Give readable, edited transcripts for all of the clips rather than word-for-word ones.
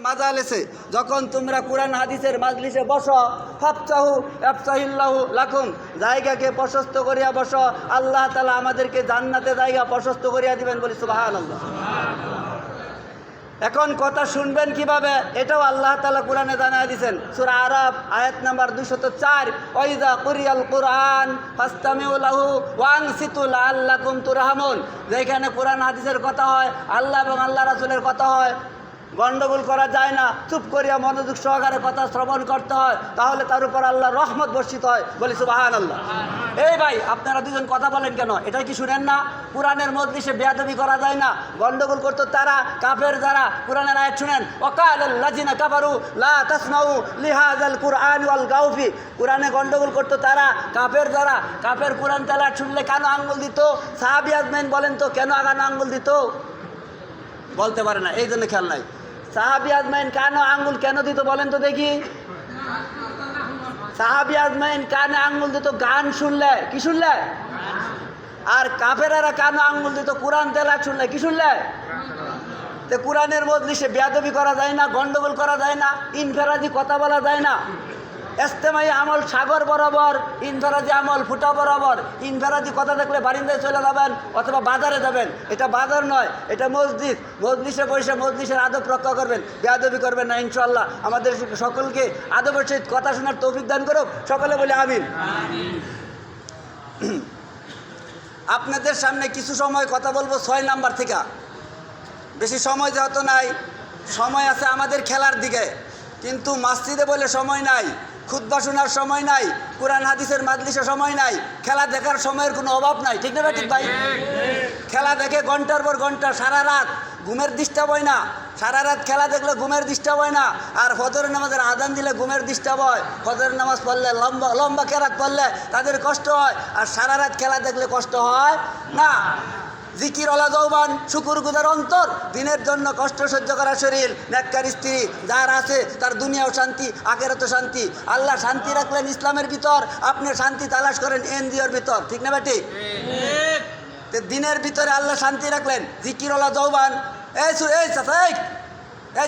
মাজালিসে, যখন তোমরা কুরআন হাদিসের মাজলিসে বসো, ফাফসাহু ইয়াফসাহিল্লাহু লাকুম, জায়গাকে প্রশস্ত করিয়া বসো, আল্লাহ তাআলা আমাদেরকে জান্নাতে জায়গা প্রশস্ত করিয়া দিবেন। বলি সুবহানাল্লাহ। এখন কথা শুনবেন কিভাবে, এটাও আল্লাহ তাআলা কোরআনে জানায় দিয়েছেন। সূরা আরাফ আয়াত নাম্বার 204, ওয়াইজা কুরিয়াল কুরআন ফাসতামিউ লাহু ওয়া আনসিতু লাআল্লাকুম তুরহামুন। যেখানে কোরআন হাদিসের কথা হয়, আল্লাহ এবং আল্লাহ রাসূলের কথা হয়, গণ্ডগোল করা যায় না, চুপ করিয়া মনোযোগ সহকারে কথা শ্রবণ করতে হয়, তাহলে তার উপর আল্লাহর রহমত বর্ষিত হয়। বলি সুবহানাল্লাহ। এই ভাই, আপনারা দুজন কথা বলেন কেন? এটা কি শুনেন না? কোরআনের মজলিসে বেয়াদবি করা যায় না, গণ্ডগোল করতো তারা, কাফের যারা। কোরআনের আয়াত শুনেন, ওয়াকালাল্লাযিনা কাফারু লা তাসমাউ লিহাযাল কুরআন ওয়ালগাউ ফি। কোরআনে গণ্ডগোল করতো তারা, কাফের যারা। কাফের কোরআন তেলাওয়াত শুনলে কেন আঙ্গুল দিত? সাহাবী আজমাইন বলেন তো কেন আগানো আঙ্গুল দিত? বলতে পারে না, এই জন্য খেয়াল নাই। সাহাবী আজমাইন কানে আঙ্গুল কেন দিত বলেন তো দেখি? সাহাবী আজমাইন কানে আঙ্গুল দিত গান শুনলে। কি শুনলে? আর কাফেরেরা কানে আঙ্গুল দিত কোরআন তেলাওয়াত শুনলে। কি শুনলে? তো কোরআনের মজলিসে বেয়াদবি করা যায় না, গন্ডগোল করা যায় না, ইনফেরাজি কথা বলা যায় না। ইস্তেমাই আমল সাগর বরাবর, ইনফেরাজি আমল ফুটা বরাবর। ইনফেরাজি কথা দেখলে বারিন্দায় চলে যাবেন অথবা বাজারে যাবেন, এটা বাজার নয়, এটা মসজিদ। মজলিসে বসে মজলিসের আদব রক্ষা করবেন, বেয়াদবি করবেন না। ইনশাআল্লাহ আমাদের সকলকে আদবের সহিত কথা শোনার তৌফিক দান করুক। সকলে বলে আমিন। আপনাদের সামনে কিছু সময় কথা বলবো 6 নাম্বার থেকে। বেশি সময় যেহেতু নাই, সময় আছে আমাদের খেলার দিকে, কিন্তু মসজিদে বলে সময় নাই, খুতবা শোনার সময় নাই, কোরআন হাদিসের মাজলিসে সময় নাই, খেলা দেখার সময়ের কোনো অভাব নাই। ঠিক না ঠিক ভাই? খেলা দেখে ঘন্টার পর ঘন্টা, সারা রাত, ঘুমের ডিস্টার্ব হয় না। সারা রাত খেলা দেখলে ঘুমের ডিস্টার্ব হয় না। আর ফজরের নামাজের আজান দিলে ঘুমের ডিস্টার্ব হয়। ফজরের নামাজ পড়লে লম্বা লম্বা কেরাত পড়লে তাদের কষ্ট হয়, আর সারা রাত খেলা দেখলে কষ্ট হয় না। জিকির ওয়ালা যৌবান, শুকুর গুজার অন্তর, দিনের জন্য কষ্ট সহ্য করা শরীর, নেককার স্ত্রী যার আছে তার দুনিয়াও শান্তি, আখিরাতেও শান্তি। আল্লাহ শান্তি রাখলেন ইসলামের ভিতর, আপনি শান্তি তালাশ করেন এনজিওর ভিতর। ঠিক না বেটি? তো দিনের ভিতরে আল্লাহ শান্তি রাখলেন। জিকির ওয়ালা যৌবান, এই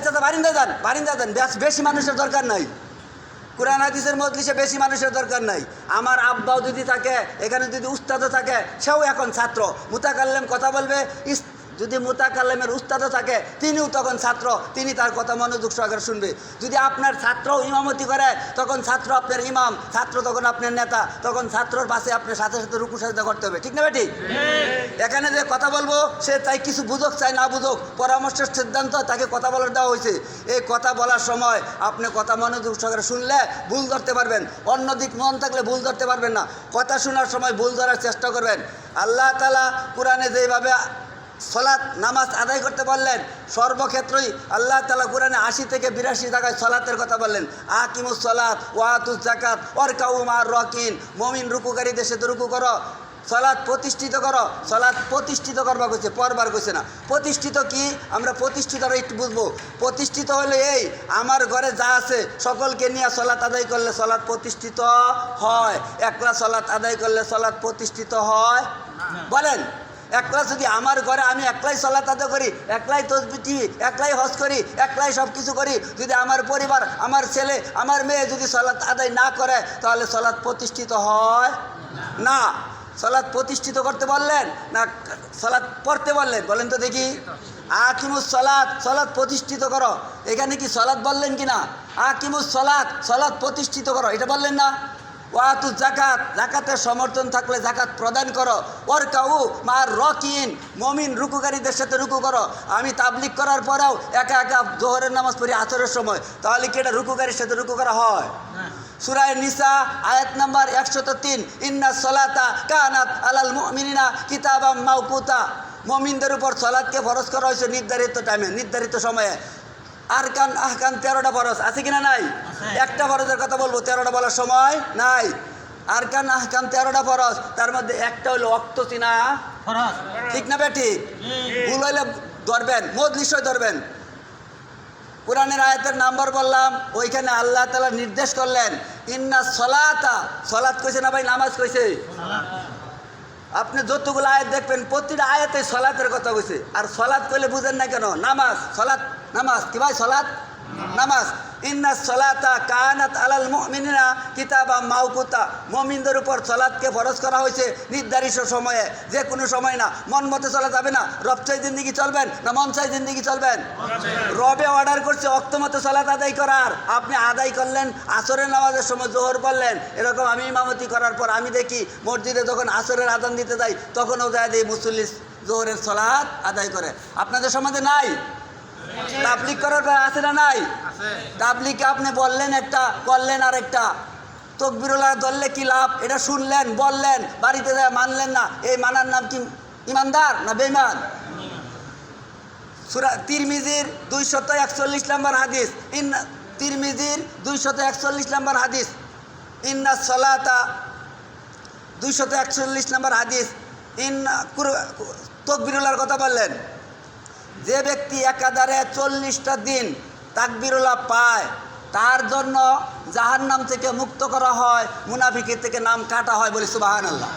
চাচা বারিন্দা যান, বারিন্দা যান, বেশি মানুষের দরকার নাই। কোরআন হাদিসের মজলিসে বেশি মানুষের দরকার নাই। আমার আব্বাও যদি থাকে, এখানে যদি উস্তাদও থাকে, সেও এখন ছাত্র। মুতাকাল্লিম কথা বলবে, যদি মুতাকাল্লিমের উস্তাদও থাকে, তিনিও তখন ছাত্র, তিনি তার কথা মনোযোগ সহকারে শুনবে। যদি আপনার ছাত্রও ইমামতি করে, তখন ছাত্র আপনার ইমাম, ছাত্র তখন আপনার নেতা, তখন ছাত্রর পাশে আপনার সাথে সাথে রুকু সাজদা করতে হবে। ঠিক না বেটি? এখানে যে কথা বলবো, সে চাই কিছু বুঝুক চাই না বুঝুক, পরামর্শের সিদ্ধান্ত তাকে কথা বলার দেওয়া হয়েছে। এই কথা বলার সময় আপনি কথা মনোযোগ সহকারে শুনলে ভুল ধরতে পারবেন, অন্যদিক মন থাকলে ভুল ধরতে পারবেন না। কথা শোনার সময় ভুল ধরার চেষ্টা করবেন। আল্লাহ তাআলা কোরআনে যেভাবে সলাৎ নামাজ আদায় করতে বললেন, সর্বক্ষেত্রেই আল্লাহ তাআলা কোরআনে 80 থেকে 82 জায়গায় সলাতের কথা বললেন। আকিমুস সলাত ওয়া আতুজ যাকাত ওয়ারকাউ মা'আর রাকিন। মুমিন রুকুকারীদের সাথে রুকু করো, সলাৎ প্রতিষ্ঠিত করো। সলাৎ প্রতিষ্ঠিত করবার কইছে, পরবার কইছে না। প্রতিষ্ঠিত কি, আমরা প্রতিষ্ঠিত একটু বুঝবো। প্রতিষ্ঠিত হলে এই, আমার ঘরে যা আছে সকলকে নিয়ে সলাৎ আদায় করলে সলাৎ প্রতিষ্ঠিত হয়। একলা সলাৎ আদায় করলে সলাৎ প্রতিষ্ঠিত হয়? বলেন, একলা যদি আমার ঘরে আমি একলাই সলাত আদায় করি, একলাই তাসবিহ দিই, একলাই হজ করি, একলাই সব কিছু করি, যদি আমার পরিবার, আমার ছেলে, আমার মেয়ে যদি সলাত আদায় না করে, তাহলে সলাত প্রতিষ্ঠিত হয় না। সলাত প্রতিষ্ঠিত করতে বললেন না সলাত পড়তে বললেন? বলেন তো দেখি। আকিমুস সলাত, সলাত প্রতিষ্ঠিত করো। এখানে কি সলাত বললেন কি না? আকিমুস সলাত, সলাত প্রতিষ্ঠিত করো, এটা বললেন না? ওয়াতু জাকাত, জাকাতের সমর্থন থাকলে জাকাত প্রদান করো। ওয়ারকাউ মা'আর রাকিন, মুমিন রুকুকারীদের সাথে রুকু করো। আমি তাবলিগ করার পরেও একা একা জোহরের নামাজ পড়ি আসরের সময়, তাহলে কি এটা রুকুকারীর সাথে রুকু করা হয়? সূরা নিসা আয়াত নাম্বার 103, ইন্নাস সালাতা কানাত আলাল মুমিনিনা কিতাবাম মাওকুতা। মুমিনদের উপর সালাতকে ফরজ করা হয়েছে নির্ধারিত টাইমে, নির্ধারিত সময়ে। আরকান আহকাম 13টা ফরজ আছে কিনা? নাই। একটা ফরজের কথা বলবো, 13টা বলার সময় নাই। আরকান আহকাম 13টা ফরজ, তার মধ্যে একটা হলো ওয়াক্ত চিনা ফরজ। ঠিক না বেটি? ভুল হইলে ধরবেন, মজলিসে ধরবেন। কোরআনের আয়াতের নাম্বার বললাম, ওইখানে আল্লাহ তাআলা নির্দেশ করলেন ইন্নাস সালাতা, সালাত কইছে না ভাই, নামাজ কইছে? আপনি যতগুলো আয়াত দেখবেন প্রতিটা আয়াতে সলাতের কথা কইছে। আর সলাত কইলে বুঝেন না কেন? নামাজ, সলাত, নামাজ কি ভাই? সলাত নামাজ। ইন্না সলাতা কানাত আলাল মুমিনিনা কিতাবা মাওকুতা, মুমিনদের উপর সালাতকে ফরজ করা হয়েছে নির্ধারিত সময়ে, যে কোনো সময় না। মন মতে চলা যাবে না। রব চাই জিন্দিগি চলবেন না মন চাই জিন্দিগি চলবেন? রবে অর্ডার করছে ওয়াক্ত মতো সালাত আদায় করার, আপনি আদায় করলেন। আসরের নামাজের সময় জোহর পড়লেন, এরকম আমি ইমামতি করার পর আমি দেখি মসজিদে যখন আসরের আজান দিতে যাই তখনও যায় দিই মুসল্লি জোহরের সালাত আদায় করে। আপনাদের সমাজে নাই? তাবলিগ করার আছে না নাই? তাবলিগকে আপনি বললেন একটা, করলেন আর একটা। তকবিরুল্লাহ ধরলে কি লাভ? এটা শুনলেন, বললেন, বাড়িতে যায় মানলেন না। এই মানার নাম কি ইমানদার না বেঈমান? সূরা তিরমিজির 241 নম্বর হাদিস, তিরমিজির 241 নম্বর হাদিস, ইন্না সলাতা 241 নম্বর হাদিস। তকবিরুল্লাহর কথা বললেন, যে ব্যক্তি একাধারে 40টা দিন তাকবিরুল্লাহ পায় তার জন্য জাহান্নাম থেকে মুক্ত করা হয়, মুনাফিকের থেকে নাম কাটা হয়। বলি সুবহানাল্লাহ।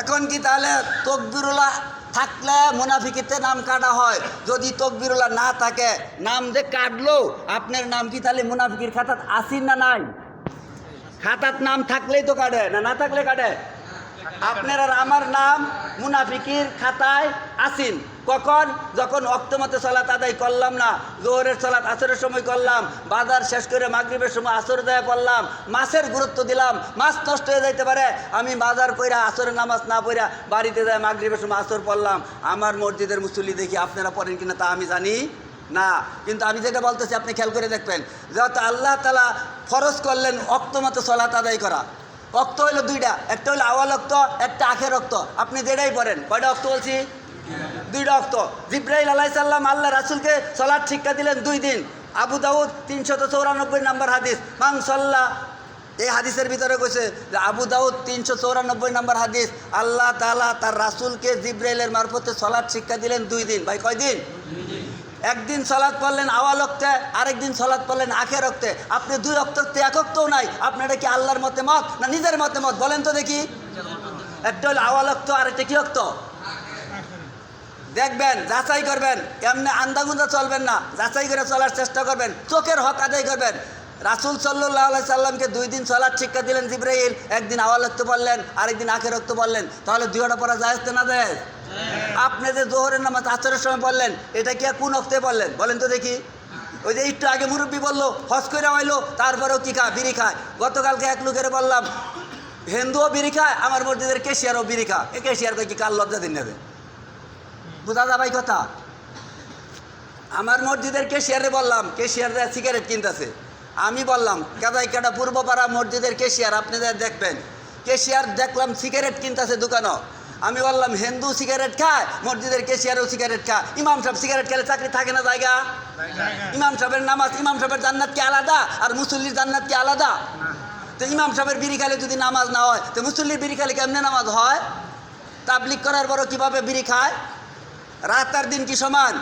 এখন কি তাহলে তকবিরুল্লাহ থাকলে মুনাফিকের নাম কাটা হয়? যদি তকবিরুল্লাহ না থাকে, নাম যে কাটলো, আপনার নাম কি তাহলে মুনাফিকের খাতাত আসিন না নাই? খাতাত নাম থাকলেই তো কাটে, না না থাকলে কাটে? আপনার আর আমার নাম মুনাফিকির খাতায় আসিন। কখন? যখন ওয়াক্তমতে সালাত আদায় করলাম না। জোহরের সালাত আসরের সময় করলাম, বাজার শেষ করে মাগরিবের সময় আসর দেয়া পড়লাম, মাছের গুরুত্ব দিলাম, মাছ নষ্ট হয়ে যাইতে পারে, আমি বাজার কইরা আসরের নামাজ না পড়া বাড়িতে যায় মাগরিবের সময় আসর পড়লাম। আমার মসজিদের মুসল্লি দেখি, আপনারা পড়েন কিনা তা আমি জানি না, কিন্তু আমি যেটা বলতেছি আপনি খেয়াল করে দেখবেন। যেহেতু আল্লাহ তাআলা ফরজ করলেন ওয়াক্তমতে সালাত আদায় করা। অক্ত হইলো দুইটা, একটা হলো আওয়াল অক্ত, একটা আখের অক্ত। আপনি যেটাই পড়েন, কয়টা অক্ত বলছি? দুইটা অক্ত। জিব্রাইল আলাইহিস সালাম আল্লাহ রাসূলকে সালাত শিক্ষা দিলেন 2 দিন। আবু দাউদ 394 নম্বর হাদিস, মান সাল্লা। এই হাদিসের ভিতরে কইছে যে আবু দাউদ 394 নম্বর হাদিস, আল্লাহ তাআলা তার রাসূলকে জিব্রাইলের মারফতে সালাত শিক্ষা দিলেন 2 দিন। ভাই কয় দিন? একদিন সালাত পড়লেন আওয়াল অক্তে, আরেকদিন সালাত পড়লেন আখের অক্তে। আপনি 2 অক্ততে এক অক্তও নাই। আপনারা কি আল্লাহর মতে মত না নিজের মতে মত? বলেন তো দেখি। একটা হলো আওয়াল অক্ত, আরেকটা কি অক্ত? দেখবেন, যাচাই করবেন, এমনি আন্দাগুন্দা চলবেন না, যাচাই করে চলার চেষ্টা করবেন, চোখের হক আদায় করবেন। রাসূল সাল্লাল্লাহু আলাইহি সাল্লামকে 2 দিন সালাত শিক্ষা দিলেন জিব্রাইল, একদিন আওয়াল অক্ত পড়লেন, আরেকদিন আখের অক্ত পড়লেন। তাহলে 2টা পড়া জায়েজ না জায়েজ? আপনি যে জোহরের নামাজ আসরের সময় পড়লেন, এটা কি কোন অক্তে পড়লেন বলেন তো দেখি? ওই যে একটু আগে মুরব্বী বললো হজ করে আইলো, তারপরেও কি খায়? বিড়ি খায়। গতকালকে এক লোকের বললাম হিন্দুও বিড়ি খায়, আমার মসজিদের কেশিয়ারও বিড়ি খায়। এ কেশিয়ার কি কার লজ্জা দিন নেবে? বুঝা যা ভাই কথা? আমার মসজিদের কেশিয়ারে বললাম, কেশিয়ার সিগারেট কিনতেছে। আমি বললাম কাদাই কাটা পূর্বপাড়া মসজিদের কেশিয়ার, আপনি দেখবেন কেশিয়ার দেখলাম সিগারেট কিনতেছে দোকানও। আমি বললাম হিন্দু সিগারেট খায়, মসজিদের কেশিয়ারও সিগারেট খায়। ইমাম সাহেব সিগারেট খেলে চাকরি থাকে না জায়গা? ইমাম সাহেবের নামাজ, ইমাম সাহেবের জান্নাত কি আলাদা আর মুসল্লির জান্নাত কি আলাদা? তো ইমাম সাহেবের বিড়ি খালে যদি নামাজ না হয়, তো মুসল্লির বিড়ি খালে কেমনে নামাজ হয়? তাবলিগ করার পরও কিভাবে বিড়ি খায়? রাত আর দিন কি সমান?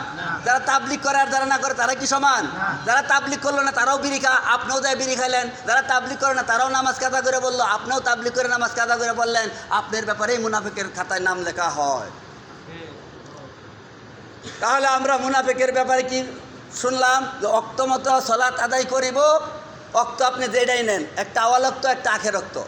যারা তাবলিগ করে আর যারা না করে তারা কি সমান? যারা তাবলিগ করলো না তারাও বিড়ি খা, আপনিও যায় বিড়ি খাইলেন। যারা তাবলিগ করে না তারাও নামাজ কাজা করে বললো, আপনিও তাবলিগ করে নামাজ কাজা করে বললেন। আপনার ব্যাপারেই মুনাফিকের খাতায় নাম লেখা হয়। তাহলে আমরা মুনাফিকের ব্যাপারে কি শুনলাম? যে অক্ত মতো সালাত আদায় করিব। অক্ত আপনি যেটাই নেন, একটা আওয়াল অক্ত, একটা আখের অক্ত।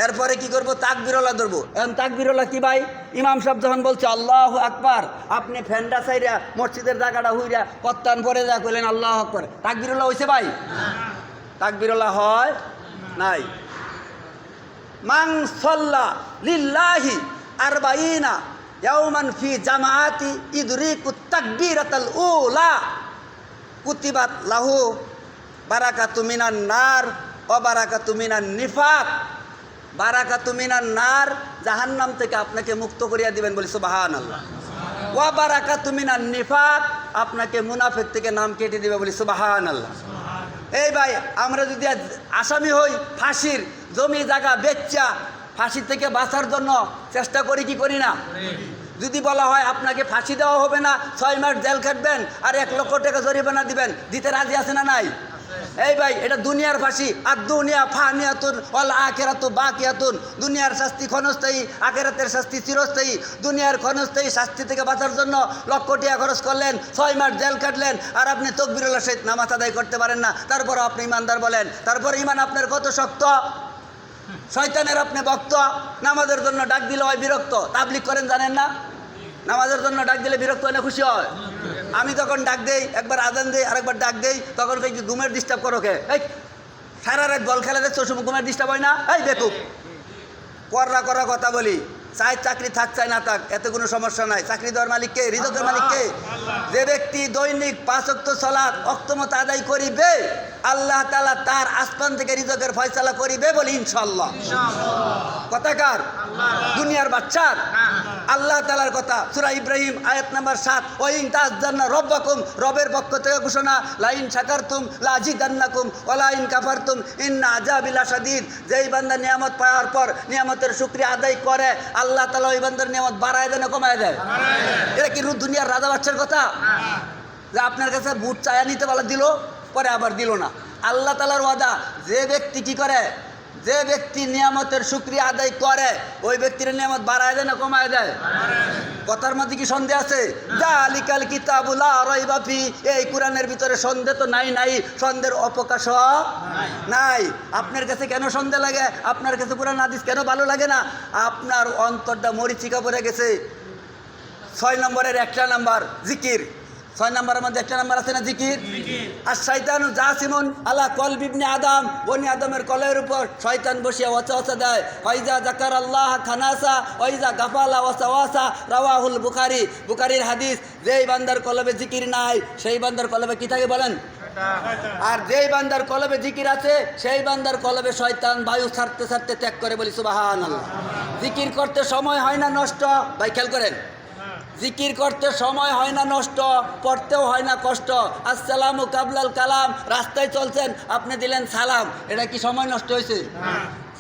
এরপরে কি করবো? তাকবিরুল্লাহ ধরবো। এখন তাকবিরুল্লাহ কি ভাই? ইমাম সাহেব যখন বলছে আল্লাহু আকবার, আপনি ফ্যান্ডা সাইরা মসজিদের জায়গাটা হুইরা পত্তান পরে যা করলেন আল্লাহু আকবার, তাকবিরুল্লাহ হয়েছে ভাই? তাকবিরুল্লাহ হয় নাই। মান সাল্লা লিল্লাহি আরবাঈনা ইয়াওমান ফি জামাআতি ইদরিকুত তাকবীরাতাল উলা কুতিবাত লাহু বারাকাতু মিনান নার ওয়া বারাকাতু মিনান নিফাক। বারাকাতু মিনান নার, জাহান্নাম থেকে আপনাকে মুক্ত করিয়া দিবেন। বলি সুবহানাল্লাহ। ওয়া বারাকাতু মিনান নিফাক, আপনাকে মুনাফিক থেকে নাম কেটে দিবে। বলি সুবহানাল্লাহ। এই ভাই, আমরা যদি আসামি হই, ফাঁসির জমি জায়গা বেচ্চা ফাঁসি থেকে বাঁচার জন্য চেষ্টা করি কি করি না? যদি বলা হয় আপনাকে ফাঁসি দেওয়া হবে না, 6 মাস জেল খাটবেন আর 1 লক্ষ টাকা জরিমানা দিবেন, দিতে রাজি আছে না নাই? এই ভাই এটা দুনিয়ার ফাঁসি। আর দুনিয়া ফানিয়াতুন ওয়াল আখিরাতু বাকিয়াতুন। দুনিয়ার শাস্তি ক্ষণস্থায়ী, আখিরাতের শাস্তি চিরস্থায়ী। দুনিয়ার ক্ষণস্থায়ী শাস্তি থেকে বাঁচার জন্য লক্ষ টাকা খরচ করলেন, 6 মাস জেল কাটলেন, আর আপনি তাকবীরুল্লাহ সহিত নামাজ আদায় করতে পারেন না। তারপর আপনি ইমানদার বলেন, তারপর ইমান আপনার কত শক্ত। শয়তানের আপনি ভক্ত, নামাজের জন্য ডাক দিলে হয় বিরক্ত। তাবলিগ করেন জানেন না? নামাজের জন্য ডাক দিলে বিরক্ত হয় না খুশি হয়? আমি তখন ডাক দেই, একবার আজান দেই, আরেকবার ডাক দেই, তখন কই ঘুমের ডিস্টার্ব করো কে? এই সারা রাত বল খেলা দেখছো, সময় ঘুমের ডিস্টার্ব হয় না? এই বেকুব, পড়া করা কথা বলি। চাই চাকরি থাক চাই না থাক, এতে কোনো সমস্যা নাই। চাকরি দেওয়ার মালিক কে? রিজকের মালিক কে? যে ব্যক্তি দৈনিক 5 ওয়াক্ত সালাত ওয়াক্তমত আদায় করিবে, আল্লাহ তাআলা তার আসমান থেকে রিজকের ফয়সালা করিবে বলি ইনশাআল্লাহ। কথাকার দুনিয়ার বাচ্চার আল্লাহ তাআলার কথা। সূরা ইব্রাহিম আয়াত নাম্বার 7, ওয়াইন তাযান্না রব্বাকুম, রবের পক্ষ থেকে ঘোষণা, লাইন শাকারতুম লাজিদান্নাকুম ওয়া লাইন কাফারতুম ইন্না আযাবি লাশাদীদ। যেই বান্দা নিয়ামত পাওয়ার পর নিয়ামতের শুকরিয়া আদায় করে, আল্লাহ তাআলা ওই বান্দার নিয়ামত বাড়ায় দেয় না কমায় দেয়? এটা কি দুনিয়ার রাজা বাচ্চার কথা? যে আপনার কাছে বুট চায়া নিতে বলা দিল, পরে আবার দিল না। আল্লাহ তাআলার ওয়াদা, যে ব্যক্তি কি করে, যে ব্যক্তি নিয়ামতের শুকরিয়া আদায় করে, ওই ব্যক্তির নিয়ামত বাড়ায় দেয় না কমায় দেয়? কথার মধ্যে কি সন্দেহ আছে? যালিকাল কিতাবু লা রাইবা ফি, এই কোরআনের ভিতরে সন্দেহ তো নাই, সন্দেহের অবকাশ নাই। আপনার কাছে কেন সন্দেহ লাগে? আপনার কাছে কোরআন হাদিস কেন ভালো লাগে না? আপনার অন্তরটা মরিচিকা পড়ে গেছে। 6 নম্বরের একটা নাম্বার জিকির। 6 নম্বরের মধ্যে একটা নাম্বার আছে না, জিকির। আর শয়তানু জাসিমুন আলা কলবি ইবনে আদম, বনি আদমের কলের উপর শয়তান বসিয়া ওয়াসওয়াসা দেয়। ওয়াইজা যাকারাল্লাহ খানাসা ওয়াইজা গাফালা ওয়াসওয়াসা, রাওয়াহুল বুখারী, বুখারীর হাদিস। যেই বান্দার কলবে জিকির নাই, সেই বান্দার কলবে কি থাকে বলেন? আর যেই বান্দার কলবে জিকির আছে, সেই বান্দার কলবে শয়তান বায়ু ছাড়তে ছাড়তে ত্যাগ করে বলি সুবহানাল্লাহ। জিকির করতে সময় হয় না নষ্ট, ভাই খেয়াল করেন। জিকির করতে সময় হয় না নষ্ট, পড়তেও হয় না কষ্ট। আসসালামু কাবলাল কালাম, রাস্তায় চলছেন, আপনি দিলেন সালাম, এটা কি সময় নষ্ট হয়েছে?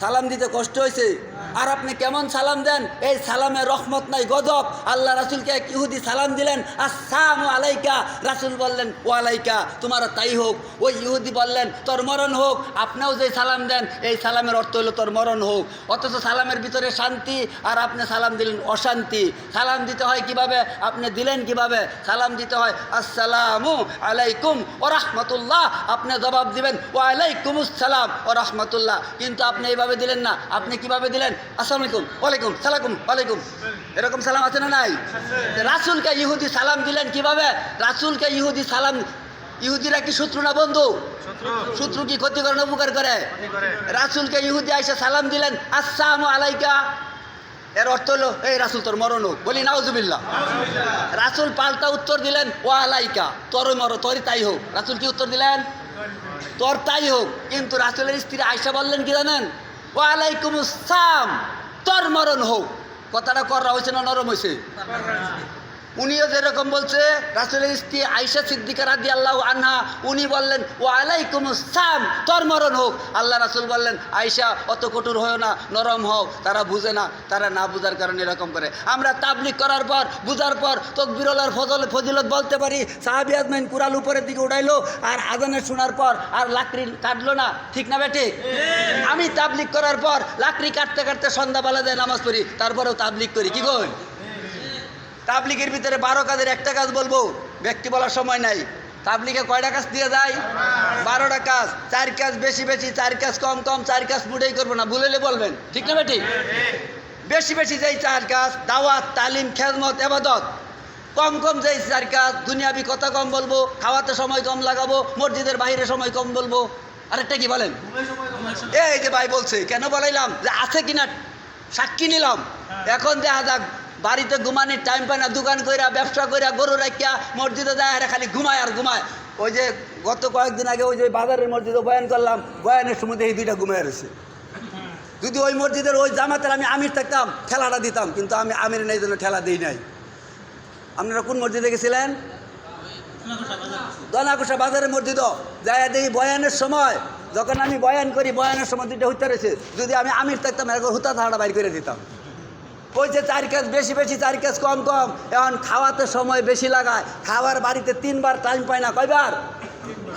সালাম দিতে কষ্ট হয়েছে? আর আপনি কেমন সালাম দেন? এই সালামে রহমত নাই, গজব। আল্লাহ রাসূলকে এক ইহুদি সালাম দিলেন, আসসালামু আলাইকা, রাসূল বললেন ওয়ালাইকা, তোমার তাই হোক। ওই ইহুদি বললেন তোর মরণ হোক। আপনিও যে সালাম দেন, এই সালামের অর্থ হলো তোর মরণ হোক। অথচ সালামের ভিতরে শান্তি, আর আপনি সালাম দিলেন অশান্তি। সালাম দিতে হয় কিভাবে? আপনি দিলেন কিভাবে? সালাম দিতে হয় আসসালামু আলাইকুম ওয়া রাহমাতুল্লাহ, আপনি জবাব দিবেন ওয়ালাইকুমুস সালাম ওয়া রাহমাতুল্লাহ। কিন্তু আপনি এইভাবে দিলেন না। আপনি কিভাবে দিলেন? আসসালামু আলাইকুম, ওয়ালাইকুম সালাম, ওয়ালাইকুম। এরকম সালাম আছে না নাই? রাসূলকে ইহুদি সালাম দিলেন কিভাবে? রাসূলকে ইহুদি সালাম, ইহুদিরা কি শত্রু না বন্ধু? শত্রু। কি ক্ষতি করে না উপকার করে? রাসূলকে ইহুদি আইসা সালাম দিলেন আসসালামু আলাইকা, এর অর্থ হলো এই রাসূল তোর মরণ হোক, বলি নাউজুবিল্লাহ। রাসূল পাল্টা উত্তর দিলেন ওয়ালাইকা, তোর মরণ, তোরই তাই হোক। রাসূল কি উত্তর দিলেন? তোর তাই হোক। কিন্তু রাসূলের স্ত্রী আয়েশা বললেন কি জানেন? ওয়ালাইকুমুস সালাম, তোর মরণ হোক। কথাটা করা হয়েছে না নরম হয়েছে? উনিও যেরকম বলছে, রাসূলের স্ত্রী আয়েশা সিদ্দিকা রাদিয়াল্লাহু আনহা, উনি বললেন ওয়ালাইকুমুস সালাম, তোর মরণ হোক। আল্লাহ রাসূল বললেন আয়েশা অত কঠোর হও না, নরম হও, তারা বুঝে না, তারা না বুঝার কারণে এরকম করে। আমরা তাবলীগ করার পর, বুঝার পর তাকবীরুল্লাহর ফজিলত বলতে পারি। সাহাবী আজমাইন কুরাল উপরের দিকে উঠাইলো, আর আজানের শোনার পর আর লাকড়ি কাটলো না, ঠিক না বেঠিক? আমি তাবলীগ করার পর লাকড়ি কাটতে কাটতে সন্ধ্যাবেলা যায় নামাজ পড়ি, তারপরেও তাবলীগ করি। কি কই? তাবলীগের ভিতরে 12 কাজের একটা কাজ বলবো, ব্যক্তি বলার সময় নাই। তাবলীগে কয়টা কাজ দিয়ে যায়? 12টা কাজ। 4 কাজ বেশি বেশি, 4 কাজ কম কম, 4 কাজ মুটেই করবো না, ভুলেলে বলবেন, ঠিক না বেঠিক? বেশি বেশি যেই 4 কাজ, দাওয়াত, তালিম, খেদমত, ইবাদত। কম কম যেই 4 কাজ, দুনিয়াবি কথা কম বলবো, খাওয়াতে সময় কম লাগাবো, মসজিদের বাইরে সময় কম বলবো। আরেকটা কি বলেন? এই যে ভাই বলছে, কেন বলাইলাম যে আছে কিনা সাক্ষী নিলাম। এখন দেখা যাক, বাড়িতে ঘুমানির টাইম পায় না, দোকান কইরা, ব্যবসা কইরা, গরু রাখিয়া মসজিদে যায়, আর খালি ঘুমায় আর ঘুমায়। ওই যে গত কয়েকদিন আগে ওই যে বাজারের মসজিদে বয়ান করলাম, বয়ানের সময় এই 2টা ঘুমায় রয়েছে। যদি ওই মসজিদের ওই জামাতের আমি আমির থাকতাম, ঠেলাটা দিতাম, কিন্তু আমি আমির নেই জন্য ঠেলা দিই নাই। আপনারা কোন মসজিদে গেছিলেন? দনাকুষা বাজারের মসজিদ। যায় দেখি বয়ানের সময়, যখন আমি বয়ান করি, বয়ানের সময় 2টা হুতা রয়েছে। যদি আমি আমির থাকতাম, এরকম হুতা ধারাটা বাইর করে দিতাম। ওই যে 4 কাজ বেশি বেশি, 4 কাজ কম কম। এখন খাওয়াতে সময় বেশি লাগায়, খাওয়ার বাড়িতে 3 বার টাইম পায় না। কয়বার?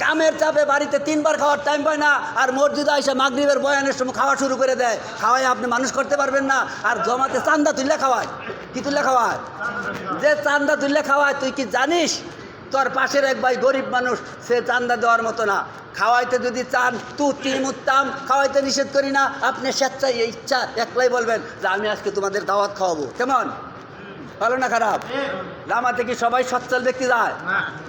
কামের চাপে বাড়িতে 3 বার খাওয়ার টাইম পায় না, আর মসজিদে এসে মাগরিবের বয়ানের সময় খাওয়া শুরু করে দেয়। খাওয়াই আপনি মানুষ করতে পারবেন না। আর জমাতে চান্দা তুললে খাওয়ায়, কি তুললে খাওয়ায়? যে চান্দা তুললে খাওয়ায়, তুই কি জানিস তোর পাশের এক ভাই গরিব মানুষ, সে চান্দা দেওয়ার মতো না। খাওয়াইতে যদি চান তু তিন উত্তম, খাওয়াইতে নিষেধ করি না। আপনি স্বেচ্ছায় ইচ্ছা একলাই বলবেন যে আমি আজকে তোমাদের দাওয়াত খাওয়াবো। কেমন? ভালো না খারাপ? জামাতে কি সবাই সচ্ছল ব্যক্তি যায়?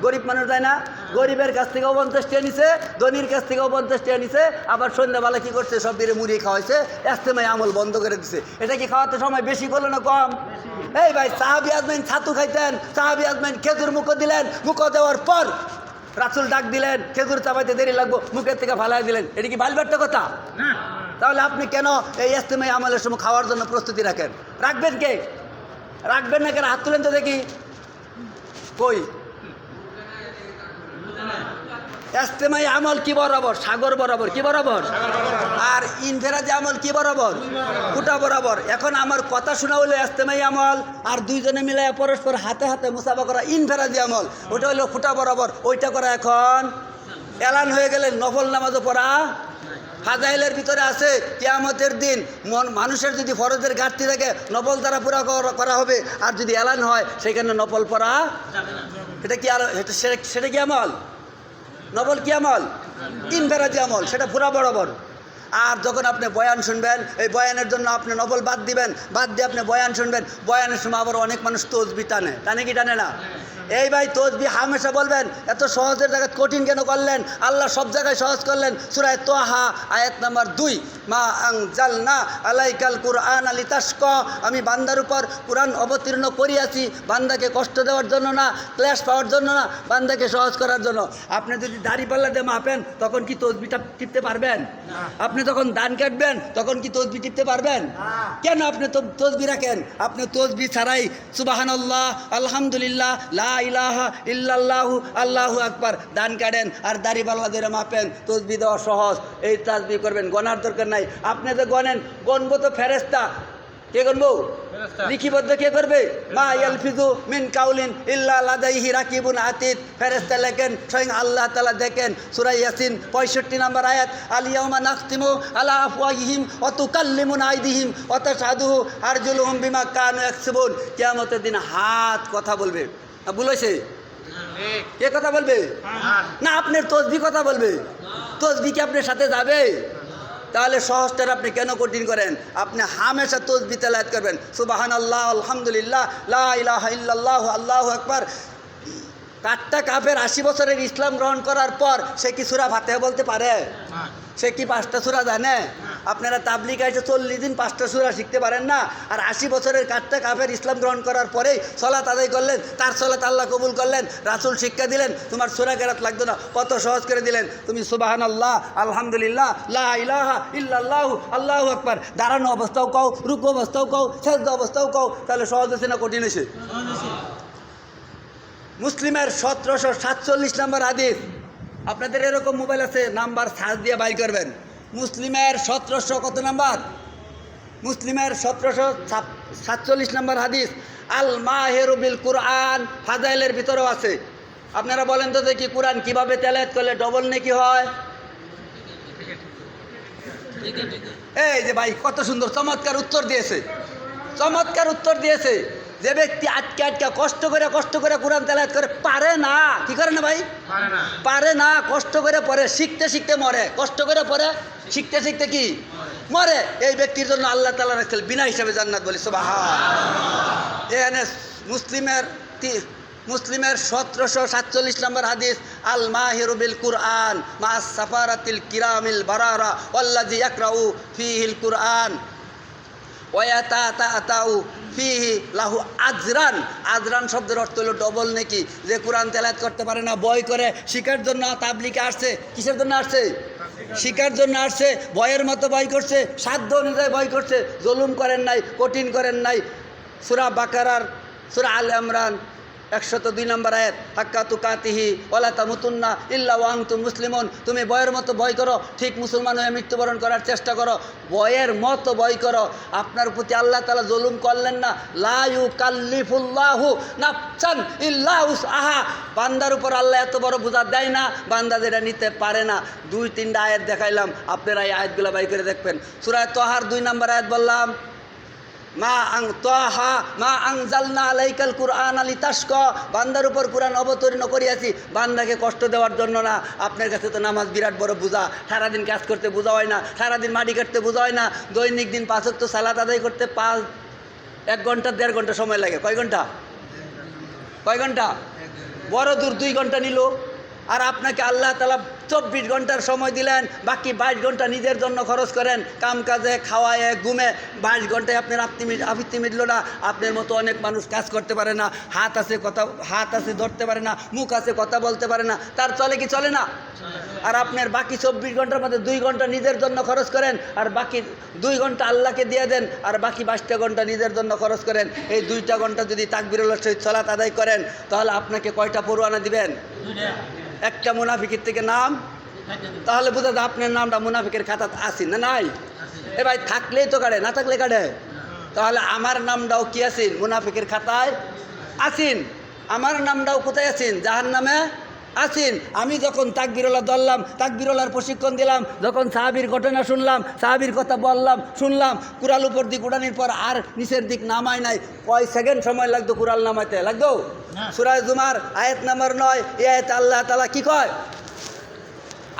গরিব মানুষ যায় না? গরিবের কাছ থেকেও 50 টাকা নিছে, ধনির কাছ থেকেও 50 টাকা নিছে। আবার সন্ধ্যাবেলা কি করছে? সব বেড়ে মুড়ি খাওয়াইছে, ইস্তেমায় আমল বন্ধ করে দিছে। এটা কি খাওয়াতে সময় বেশি করলো না কম? এই ভাই, সাহাবী আজমাইন ছাতু খাইতেন, সাহাবী আজমাইন খেজুর মুখো দিলেন, মুখো দেওয়ার পর রাসূল ডাক দিলেন, খেজুর চাপাইতে দেরি লাগবো, মুখের থেকে ফালাই দিলেন। এটা কি বালবাট্টা কথা? তাহলে আপনি কেন এই ইস্তেমায় আমলের সময় খাওয়ার জন্য প্রস্তুতি রাখেন? রাখবেন কে? রাখবেন না কেন? হাত তুলেন তো দেখি। কই ইস্তেমাই আমল কি বরাবর? সাগর বরাবর। কি বরাবর? আর ইনফেরাজি আমল কি বরাবর? ফুটা বরাবর। এখন আমার কথা শোনা হলো ইস্তেমাই আমল, আর দুইজনে মিলে পরস্পর হাতে হাতে মুসাফা করা ইনফেরাজি আমল, ওটা হলো ফুটা বরাবর। ওইটা করা এখন এলান হয়ে গেলে নফল নামাজও পড়া ফাজাইলের ভিতরে আছে। কিয়ামতের দিন মানুষের যদি ফরজের ঘাটতি থাকে, নফল দ্বারা পুরা করা হবে। আর যদি এলান হয় সেখানে নফল পড়া এটা কি? আর সেটা কি আমল? নফল কি আমল? ইনফেরাজি আমল, সেটা পুরা বরাবর। আর যখন আপনি বয়ান শুনবেন, এই বয়ানের জন্য আপনি নফল বাদ দিবেন, বাদ দিয়ে আপনি বয়ান শুনবেন। বয়ানের সময় আবার অনেক মানুষ তসবি টানে, টানে কি টানে না? এই ভাই, তসবি হামেশা বলবেন। এত সহজের জায়গায় কঠিন কেন করলেন? আল্লাহ সব জায়গায় সহজ করলেন। সূরা তোহা আয়াত নাম্বার 2, মা আনজালনা আলাইকাল কুরআন লিতাশকা, আমি বান্দার উপর কুরআন অবতীর্ণ করিয়াছি বান্দাকে কষ্ট দেওয়ার জন্য না, ক্লেশ পাওয়ার জন্য না, বান্দাকে সহজ করার জন্য। আপনি যদি দাড়িপাল্লা দিয়ে মাপেন, তখন কি তসবিটা টিপতে পারবেন? আপনি যখন দান কাটবেন, তখন কি তসবি টিপতে পারবেন? কেন আপনি তসবি রাখেন? আপনি তসবি ছাড়াই সুবহানাল্লাহ, আলহামদুলিল্লাহ, লা ইলাহা ইল্লাল্লাহু, আল্লাহু আকবার দান কাটেন, আর দাড়িপাল্লা ধরে মাপেন। তসবি দেওয়া সহজ, এই তাসবিহ করবেন, গনার দরকার নাই। আপনি তো গনেন, গনবো তো ফেরেশতা। কে গনবো? লিখিবদ্ধ কে করবে? মা ইয়ালফিজু মিন কাউলিন ইল্লা লাদাইহি রাকিবুন আতীদ, ফেরেশতা লেখেন, স্বয়ং আল্লাহ তাআলা দেখেন। সূরা ইয়াসিন 65 নম্বর আয়াত, আল ইয়াউমা নাখতিমু আলা আফওয়াহিহিম ওয়া তুকাল্লিমুনা আইদিহিম ওয়া তাশহাদু আরজুলুহুম বিমা কানু ইয়াকসিবুন। কিয়ামতের দিন হাত কথা বলবে। বলেছে কে কথা বলবে? না, আপনার তসবিহ কথা বলবে। তসবিহ কি আপনার সাথে যাবে? তাহলে সহজটার আপনি কেন কঠিন করেন? আপনি হামেশা তসবিহ তেলাওয়াত করবেন, সুবহানাল্লাহ, আলহামদুলিল্লাহ, লা ইলাহা ইল্লাল্লাহ, আল্লাহু আকবার। কাট্টা কাফের 80 বছরের ইসলাম গ্রহণ করার পর সে কি সূরা ফাতিহা বলতে পারে? সে কি 5টা সূরা জানে? আপনারা তাবলিগ এসে 40 দিন 5টা সূরা শিখতে পারেন না। আর 80 বছরের কাট্টা কাফের ইসলাম গ্রহণ করার পরেই সালাত আদায় করলেন, তার সালাত আল্লাহ কবুল করলেন, রাসূল শিক্ষা দিলেন, তোমার সূরা কেরাত লাগতো না, কত সহজ করে দিলেন। তুমি সুবহানাল্লাহ, আলহামদুলিল্লাহ, লা ইলাহা ইল্লাল্লাহু, আল্লাহু আকবার দাঁড়ানো অবস্থাও কও, রুকু অবস্থাও কও, সাজদা অবস্থাও কও। তাহলে সহজ হয়েছে না কঠিন হয়েছে? মুসলিমের 1747 নম্বর হাদিস। আপনাদের এরকম মোবাইল আছে, নাম্বার সার্চ দিয়ে বাইর করবেন। মুসলিমের 1700 কত নাম্বার? মুসলিমের 1747 নম্বর হাদিস। আল মাহিরু বিল কুরআন, ফাজাইলের ভিতরেও আছে। আপনারা বলেন তো দেখি, কুরআন কিভাবে তেলাওয়াত করলে ডবল নেকি হয়? এই যে ভাই, কত সুন্দর চমৎকার উত্তর দিয়েছে, চমৎকার উত্তর দিয়েছে। যে ব্যক্তি আটকে আটকে কষ্ট করে কুরআন তেলাওয়াত করে পারে না, কি করে না ভাই? পারে না, কষ্ট করে পড়ে, শিখতে শিখতে মরে, কষ্ট করে পড়ে, শিখতে শিখতে কি মরে। এই ব্যক্তির জন্য আল্লাহ তাআলা রাখছেন বিনা হিসাবে জান্নাত, বলি সুবহান। এখানে মুসলিমের 1747 নম্বর হাদিস, আল মাহিরু বিল কুরআন মা সাফারাতিল কিরামিল বারারা ওয়াল্লাযী ইয়াকরাউ ফীহিল কুরআন ওয়ায়াতাতাউ ফিহি লাহু আজরান। আজরান শব্দের অর্থ হলো ডবল নেকি। যে কোরআন তেলাওয়াত করতে পারে না, বয় করে, শিকার জন্য তাবলিগে আসছে। কিসের জন্য আসছে? শিকার জন্য আসছে। বয়ের মতো বয় করছে, সাধ্য অনুযায়ী বয় করছে। জুলুম করেন নাই, কঠিন করেন নাই। সূরা বাকারার, সূরা আল ইমরান, 102 নম্বর আয়াত, হাক্কা তুকাতিহি ওয়ালা তামুতুন্না ইল্লা ওয়া আনতুম মুসলিমুন। তুমি ভয়ের মতো ভয় করো, ঠিক মুসলমান হয়ে মৃত্যুবরণ করার চেষ্টা করো, ভয়ের মতো ভয় করো। আপনার প্রতি আল্লাহ তাআলা জুলুম করলেন না। লা ইউকাল্লিফুল্লাহু নাফসান ইল্লা উসআহা। বান্দার উপর আল্লাহ এত বড় বোঝা দেয় না, বান্দা যেটা নিতে পারে না। 2-3টা আয়াত দেখাইলাম, আপনারা এই আয়াতগুলো বাই করে দেখবেন। সূরা তাহার 2 নম্বর আয়াত বললাম, মা আনজালনা আলাইকাল কুরআন লিতাশকা। বান্দার উপর কুরআন অবতীর্ণ করিয়াছি বান্দাকে কষ্ট দেওয়ার জন্য না। আপনার কাছে তো নামাজ বিরাট বড় বোঝা, সারাদিন কাজ করতে বোঝা হয় না, সারাদিন মাটি কাটতে বোঝা হয় না, দৈনিক দিন 5 ওয়াক্ত সালাত আদায় করতে 1 ঘন্টা 1.5 ঘন্টা সময় লাগে। কয় ঘন্টা? বড় দূর 2 ঘন্টা নিল। আর আপনাকে আল্লাহ তাআলা 24 ঘন্টার সময় দিলেন, বাকি 22 ঘন্টা নিজের জন্য খরচ করেন, কাম কাজে, খাওয়ায়, ঘুমে। 22 ঘন্টায় আপনার আবৃত্তি মিটল না। আপনার মতো অনেক মানুষ কাজ করতে পারে না, হাত আছে ধরতে পারে না, মুখ আছে কথা বলতে পারে না, তার চলে কি চলে না? আর আপনার বাকি 24 ঘন্টার মধ্যে 2 ঘন্টা নিজের জন্য খরচ করেন, আর বাকি 2 ঘন্টা আল্লাহকে দিয়ে দেন, আর বাকি 22টা ঘন্টা নিজের জন্য খরচ করেন। এই 2টা ঘন্টা যদি তাকবীরুল্লাহর সহিত সালাত আদায় করেন, তাহলে আপনাকে কয়টা পরোয়ানা দিবেন? একটা মুনাফিকের থেকে নাম। তাহলে বোঝা যায় আপনার নামটা মুনাফিকের খাতাত আছে না নাই? এ ভাই, থাকলেই তো কাটে, না থাকলে কাটে। তাহলে আমার নামটাও কি আছেন? মুনাফিকের খাতায় আছেন। আমার নামটাও কোথায় আছেন? জাহান্নামে আছেন। আমি যখন তাকবীরুল্লাহ ধরলাম, তাকবীরুল্লাহর প্রশিক্ষণ দিলাম, যখন সাহাবীর ঘটনা শুনলাম, সাহাবীর কথা বললাম, শুনলাম, কুরাল উপর দিক উঠানোর পর আর নিচের দিক নামায় নাই। কয় সেকেন্ড সময় লাগতো কুরাল নামাইতে? লাগতো? সূরা জুমার আয়াত নম্বর 9, এই আয়াতে আল্লাহ তাআলা কি কয়?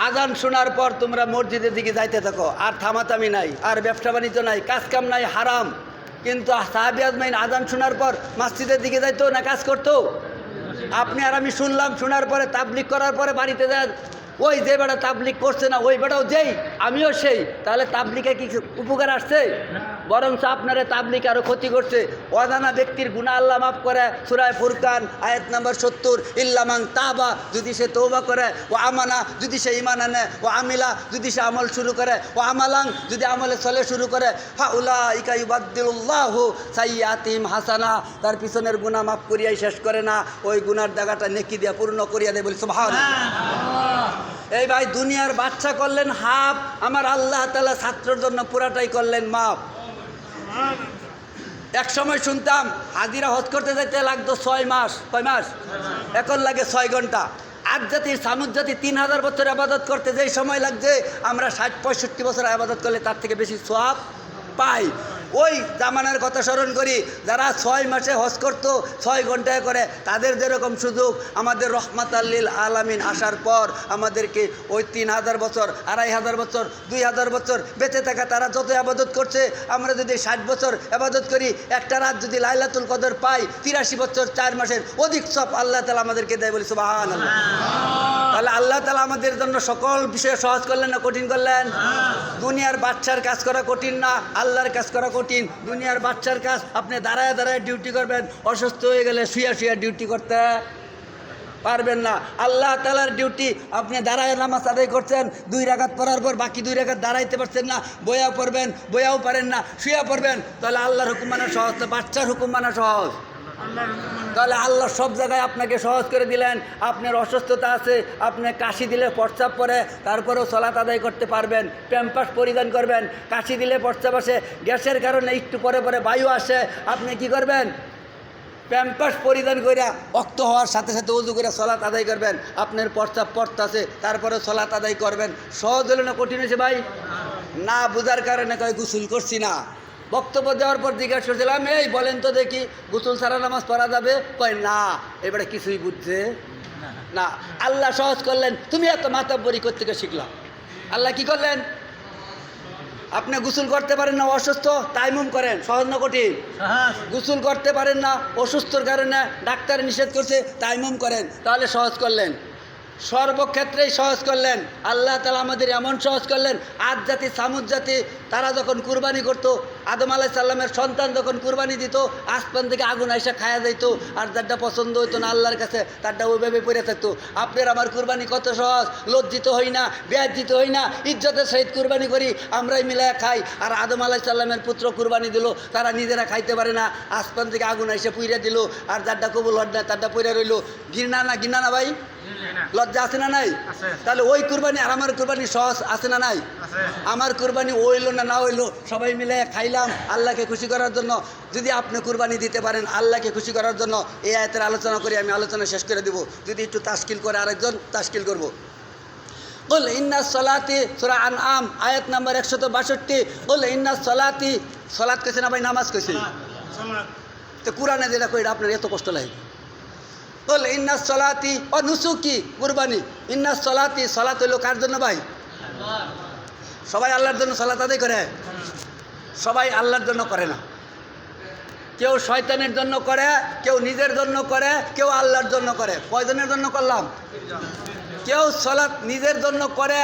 আজান শোনার পর তোমরা মসজিদের দিকে যাইতে থাকো, আর থামাথামি নাই, আর ব্যবসা বাণিজ্য নাই, কাজ কাম নাই, হারাম। কিন্তু সাহাবী আজমাইন আজান শোনার পর মসজিদের দিকে যাইতো না কাজ করতো? আপনি আর আমি শুনলাম, শোনার পরে তাবলিগ করার পরে বাড়িতে যান, ওই যে বেটা তাবলিগ করছে না, ওই বেটাও যেই, আমিও সেই। তাহলে তাবলিগে কি উপকার আসছে? বরঞ্চ আপনারে তাবলিগ আরও ক্ষতি করছে। অজানা ব্যক্তির গুনাহ আল্লাহ মাফ করে। সূরা ফুরকান আয়াত নম্বর 70, ইল্লা মান তাবা, যদি সে তওবা করে, ও আমানা, যদি সে ঈমান আনে, ও আমিলা, যদি সে আমল শুরু করে, ও আমালান, যদি আমলে চলে শুরু করে, ফাউলাইকা ইউবাদদিলুল্লাহু সাইয়্যাতিহিম হাসানা, তার পিছনের গুনাহ মাফ করিয়াই শেষ করে না, ওই গুনার জায়গাটা নেকি দিয়া পূর্ণ করিয়া দেয়। বলি সুবহানাল্লাহ। এই ভাই, দুনিয়ার বাচ্চা করলেন হাফ, আমার আল্লাহ তাআলা ছাত্রের জন্য পুরাটাই করলেন মাফ। এক সময় শুনতাম হাজিরা হজ করতে যাইতে লাগতো 6 মাস। কয় মাস? এখন লাগে 6 ঘন্টা। আজ জাতির সামুদ জাতি 3000 বছর আবাদত করতে যেই সময় লাগছে, আমরা 60-65 বছর আবাদত করলে তার থেকে বেশি সওয়াব পাই। ওই জামানার কথা স্মরণ করি, যারা 6 মাসে হজ করতো 6 ঘন্টায় করে, তাদের যেরকম সুযোগ আমাদের রহমাতাল লিল আলামিন আসার পর আমাদেরকে ওই 3000 বছর, 2500 বছর, 2000 বছর বেঁচে থাকা তারা যত আবাদত করছে, আমরা যদি 60 বছর আবাদত করি, একটা রাত যদি লাইলাতুল কদর পাই, 83 বছর 4 মাসের অধিক সব আল্লাহ তাআলা আমাদেরকে দেয়। বলি সুবহানাল্লাহ। তাহলে আল্লাহ তাআলা আমাদের জন্য সকল বিষয়ে সহজ করলেন না কঠিন করলেন? দুনিয়ার বাচ্চার কাজ করা কঠিন না, আল্লাহর কাজ করা কঠিন। দুনিয়ার বাচ্চার কাজ আপনি দাঁড়ায় দাঁড়ায় ডিউটি করবেন, অসুস্থ হয়ে গেলে শুয়ে শুয়ে ডিউটি করতে পারবেন না। আল্লাহ তাআলার ডিউটি, আপনি দাঁড়ায় নামাজ আদায় করছেন, 2 রাকাত পড়ার পর বাকি 2 রাকাত দাঁড়াইতে পারছেন না, বইয়া পড়বেন, বইয়াও পারেন না, শুয়ে পড়বেন, তাহলে আল্লাহর হুকুম মানা সহজ না বাচ্চার হুকুম মানা সহজ? তাহলে আল্লাহ সব জায়গায় আপনাকে সহজ করে দিলেন। আপনার অসুস্থতা আছে, আপনি কাশি দিলে প্রস্রাব পরে, তারপরেও সালাত আদায় করতে পারবেন, প্যাম্পাস পরিধান করবেন। কাশি দিলে প্রস্রাব আসে, গ্যাসের কারণে একটু পরে পরে বায়ু আসে, আপনি কি করবেন? প্যাম্পাস পরিধান করিয়া রক্ত হওয়ার সাথে সাথে ওযু করে সালাত আদায় করবেন। আপনার প্রস্রাব পড়তেছে, তারপরে সালাত আদায় করবেন। সহজ হলো না কঠিন হয়েছে ভাই? না বুঝার কারণে কয় গোসল করছি না। বক্তব্য দেওয়ার পর জিজ্ঞাসা করছিলাম, এই বলেন তো দেখি গোসল ছাড়া নামাজ পড়া যাবে? কয় না, এবারে কিছুই বুঝছে না। আল্লাহ সহজ করলেন, তুমি এত মাতাব্বরি করতে শিখলাম। আল্লাহ কি করলেন? আপনি গোসল করতে পারেন না, অসুস্থ, তায়াম্মুম করেন। সহজ না কঠিন? গোসল করতে পারেন না, অসুস্থর কারণে ডাক্তার নিষেধ করছে, তায়াম্মুম করেন। তাহলে সহজ করলেন। সর্বক্ষেত্রেই সহজ করলেন। আল্লাহ তাআলা আমাদের এমন সহজ করলেন, আদ জাতি সামুদ জাতি তারা যখন কুরবানি করতো, আদম আলাইহিস সালামের সন্তান যখন কুরবানি দিত, আসমান থেকে আগুন আইসা খায়া যাইত, আর যারটা পছন্দ হইতো না আল্লাহর কাছে তারটা ওইভাবে পড়ে থাকতো। আপনার আমার কুরবানি কত সহজ, লজ্জিত হই না, বেজ্জিত হই না, ইজ্জতের সহিত কুরবানি করি, আমরাই মিলায়া খাই। আর আদম আলাইহিস সালামের পুত্র কুরবানি দিল, তারা নিজেরা খাইতে পারে না, আসমান থেকে আগুন আইসা পুইরা দিল, আর যারটা কবুল হল না তারটা পড়ে রইল। ঘৃণা না ভাই? লজ্জা আছে না নাই? তাহলে ওই কুরবানি আর আমার কুরবানি সহজ আছে না নাই? আমার কুরবানি হইলো না হইলো, সবাই মিলে খাইলাম আল্লাহকে খুশি করার জন্য। যদি আপনি কুরবানি দিতে পারেন আল্লাহকে খুশি করার জন্য, এই আয়াতের আলোচনা করি, আমি আলোচনা শেষ করে দেব। যদি একটু তাশকিল করে আরেকজন তাশকিল করব। কুল ইন্নাস সালাতি, সূরা আনআম আয়াত নাম্বার 162। কুল ইন্নাস সালাতি, সালাত কইছে না ভাই? নামাজ কইছে। তো কোরআনে যেটা কই আপনার এত কষ্ট লাগে? বল ইন্নাস সালাতি ও নুসুকি, কুরবানি। ইন্নাস সালাতি, সালাত হইল কার জন্য ভাই? সবাই আল্লাহর জন্য সালাত আদায় করে? সবাই আল্লাহর জন্য করে না। কেউ শয়তানের জন্য করে, কেউ নিজের জন্য করে, কেউ আল্লাহর জন্য করে। কয়জনের জন্য করলাম? কেউ সালাত নিজের জন্য করে,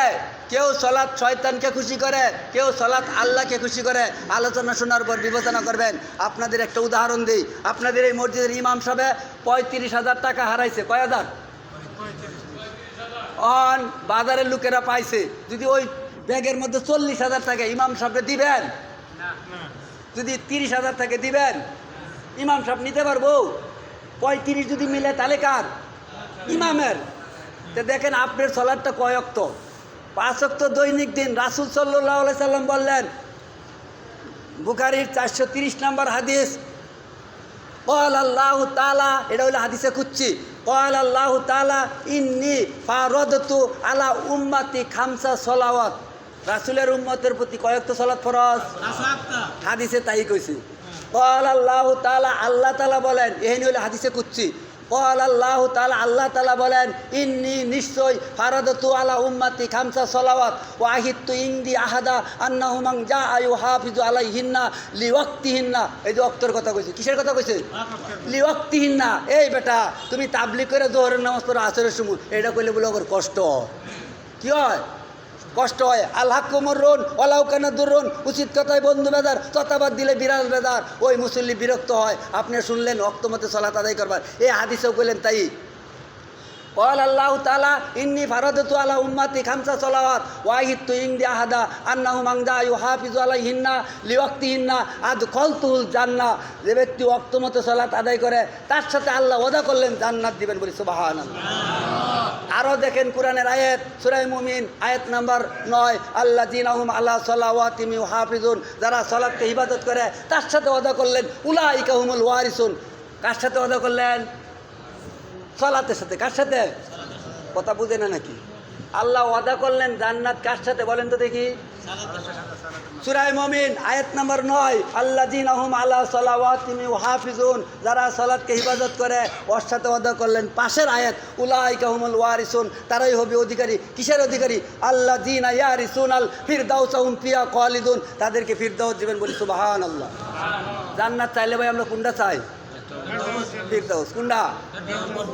কেউ সালাত শয়তানকে খুশি করে, কেউ সালাত আল্লাহকে খুশি করে। আলোচনা শোনার পর বিবেচনা করবেন। আপনাদের একটা উদাহরণ দিই। আপনাদের এই মসজিদের ইমাম সাহেব 35,000 টাকা হারাইছে। কয় হাজার? অন বাজারের লোকেরা পাইছে। যদি ওই ব্যাগের মধ্যে 40,000 টাকা ইমাম সাহেবকে দিবেন? যদি 30,000 টাকা দিবেন, ইমাম সাহেব নিতে পারবো? 35 যদি মিলে তাহলে কার? ইমামের। তো দেখেন আপনার সালাতটা কয় ওয়াক্ত? 5 ওয়াক্ত দৈনিক দিন। রাসূল সাল্লাল্লাহু আলাইহি সাল্লাম বললেন, বুখারীর 430 নম্বর হাদিস, ক্বাল আল্লাহু তাআলা, এটা হলো হাদিসে কুদসি, ক্বাল আল্লাহু তাআলা ইন্নী ফারাদতু আলা উম্মতি খামসা সলাওয়াত। রাসূলের উম্মতের প্রতি কয় ওয়াক্ত সালাত ফরজ? হাদিসে তাই কইছে। ক্বাল আল্লাহু তাআলা, আল্লাহ তাআলা বলেন, এই হলো হাদিসে কুদসি। ক্বাল আল্লাহু তাআলা, আল্লাহ তাআলা বলেন, ইন্নী নিশ্চয় ফারাদতু আলা উম্মতি খামসা সলাওয়াত ওয়া আহিদতু ইনদি আহাদা আন্নাহু মান জাআ ইউহাফিজু আলাইহিন্না লিওয়াক্তিহিন্না। এই যে ওয়াক্তের কথা কইছে, কিসের কথা কইছে? লিওয়াক্তিহিন্না। এই বেটা, তুমি তাবলীগ করে জোহরের নামাজ পড়ো আসরের সময়, এটা কইলে বলে ওর কষ্ট কি হয়? কষ্ট হয়। আল্লাহ কুমরুন ওলাউ কানা দুরুন, উচিত কথায় বন্ধু বেদার, ততাবাদ দিলে বিরাজ বেদার। ওই মুসল্লি বিরক্ত হয়। আপনি শুনলেন ওয়াক্ত মতে সালাত আদায় করবার, এই হাদিসেও কইলেন তাই। ক্বাল আল্লাহু তাআলা ইন্নী ফারাদতু আলা উম্মতি খামসা সালাওয়াত ওয়া আহিদতু ইনদি আহাদা আন্নাহু মান জাআ ইউহাফিজু আলাইহিন্না লিওয়াক্তিহিন্না আদখালতুল জান্নাহ। যে ব্যক্তি ওয়াক্ত মতে সালাত আদায় করে তার সাথে আল্লাহ ওয়াদা করলেন জান্নাত দিবেন। বলি সুবহানাল্লাহ। আরও দেখেন কোরআনের আয়াত, সূরা মুমিন আয়াত নাম্বার 9, আল্লাযীনা হুম আলা সালাওয়াতিহিম ইউহাফিজুন, যারা সালাতকে ইবাদত করে তার সাথে ওয়াদা করলেন উলাইকা হুমুল ওয়ারিসুন। কার সাথে ওয়াদা করলেন? সালাতের সাথে। কার সাথে? কথা বুঝে না নাকি? আল্লাহ ওয়াদা করলেন জান্নাত কার সাথে বলেন তো দেখি? সূরা মুমিন আয়াত নাম্বার 9, আল্লাযীনা হুম আলা সালাওয়াতিহিম ইউহাফিজুন, যারা সালাতকে ইবাদত করে ওর সাথে ওয়াদা করলেন। পাশের আয়াত উলাইকা হুমুল ওয়ারিসুন, তারাই হবে অধিকারী। কিসের অধিকারী? আল্লাযীনা ইয়ারিসুনাল ফিরদাউসা হুম ফিহা খালিদুন, তাদেরকে ফিরদাউস দিবেন। বলি সুবহানাল্লাহ। জান্নাত চাইলে ভাই আমরা কোনটা চাই? ফিরদাউস। কোনটা?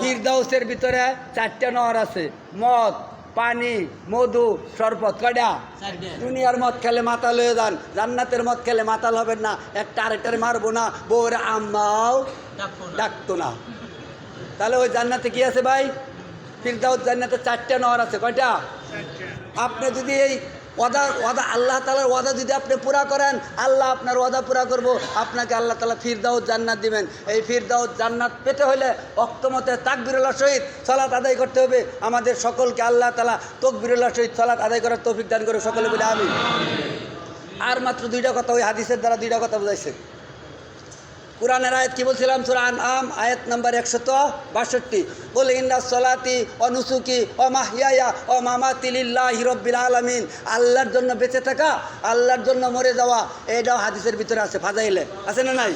ফিরদাউসের ভিতরে 4টা নহর আছে, মদ, পানি, মধু, শরবত। কয়টা? দুনিয়ার মদ খেলে মাতাল হয়ে যান, জান্নাতের মদ খেলে মাতাল হবেন না। একটা আরেকটারে মারবো না, বউরে আম্মাও ডাকতো না। তাহলে ওই জান্নাতে কি আছে ভাই? ফিরদাউস জান্নাতে 4টা নহর আছে। কয়টা? আপনি যদি এই ওয়াদা আল্লাহ তাআলার ওয়াদা যদি আপনি পুরা করেন, আল্লাহ আপনার ওয়াদা পুরা করব, আপনাকে আল্লাহ তাআলা ফিরদাউস জান্নাত দিবেন। এই ফিরদাউস জান্নাত পেতে হলে ওয়াক্তমতে তাকবীরুল্লাহ সহিত সালাত আদায় করতে হবে। আমাদের সকলকে আল্লাহ তাআলা তাকবীরুল্লাহ সহিত সালাত আদায় করার তৌফিক দান করে। সকলে বলে আমিন। আর মাত্র 2টা কথা, ওই হাদিসের দ্বারা 2টা কথা বুঝাইছে। কোরআনের আয়াত কি বলছিলাম? সূরা আনআম আয়াত নাম্বার 162, কুল ইন্নাস সালাতি ওয়া নুসুকি ওয়া মাহইয়ায়া ওয়া মামাতি লিল্লাহি রাব্বিল আলামিন। আল্লাহর জন্য বেঁচে থাকা, আল্লাহর জন্য মরে যাওয়া, এটাও হাদিসের ভিতরে আছে, ফাজাইলে আছে না নাই?